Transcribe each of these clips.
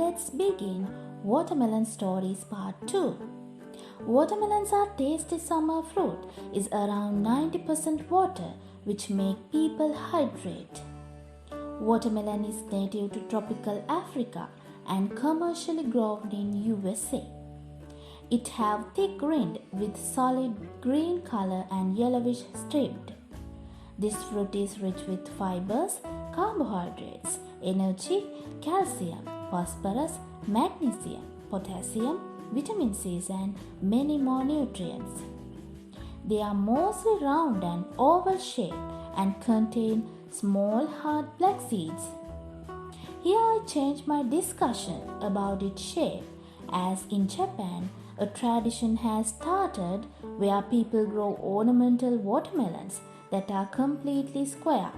let's begin Watermelon Stories Part 2. Watermelons are tasty summer fruit is around 90% water which make people hydrate. Watermelon is native to tropical Africa and commercially grown in USA. It have thick rind with solid green color and yellowish striped. This fruit is rich with fibers, carbohydrates, energy, calcium, phosphorus, magnesium, potassium, vitamin C and many more nutrients. They are mostly round and oval shaped and contain small hard black seeds. Here I change my discussion about its shape, as in Japan a tradition has started where people grow ornamental watermelons that are completely square.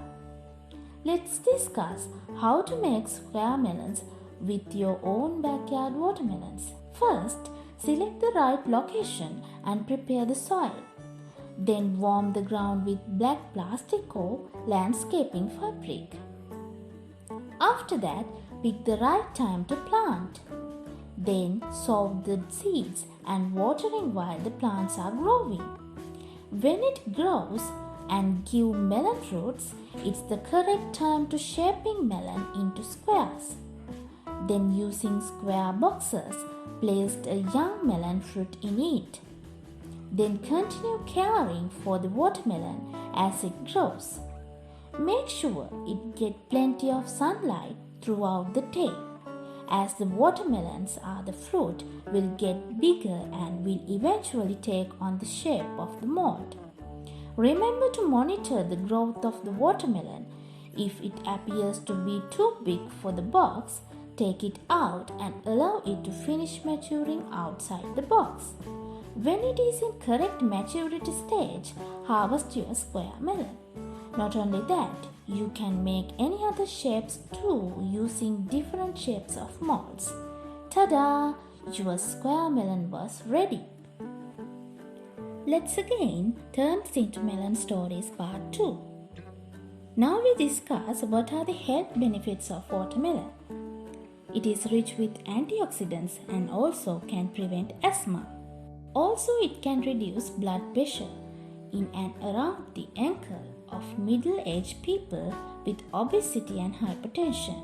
Let's discuss how to make square melons with your own backyard watermelons. First, select the right location and prepare the soil. Then warm the ground with black plastic or landscaping fabric. After that, pick the right time to plant. Then sow the seeds and watering while the plants are growing. When it grows and give melon fruits, it's the correct time to shaping melon into squares. Then using square boxes, place a young melon fruit in it. Then continue caring for the watermelon as it grows. Make sure it gets plenty of sunlight throughout the day, as the watermelons are the fruit will get bigger and will eventually take on the shape of the mold. Remember to monitor the growth of the watermelon. If it appears to be too big for the box, take it out and allow it to finish maturing outside the box. When it is in correct maturity stage, harvest your square melon. Not only that, you can make any other shapes too using different shapes of molds. Ta-da! Your square melon was ready. Let's again turn into Melon Stories Part 2. Now we discuss what are the health benefits of watermelon. It is rich with antioxidants and also can prevent asthma. Also, it can reduce blood pressure in and around the ankle of middle-aged people with obesity and hypertension.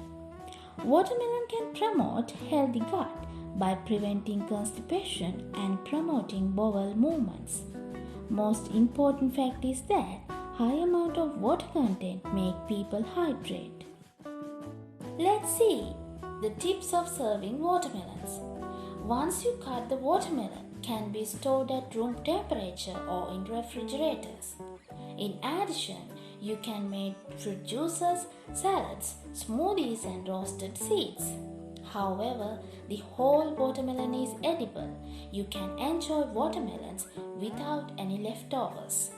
Watermelon can promote healthy gut by preventing constipation and promoting bowel movements. Most important fact is that high amount of water content make people hydrate. Let's see the tips of serving watermelons. Once you cut the watermelon, can be stored at room temperature or in refrigerators. In addition, you can make fruit juices, salads, smoothies and roasted seeds. However, the whole watermelon is edible. You can enjoy watermelons without any leftovers.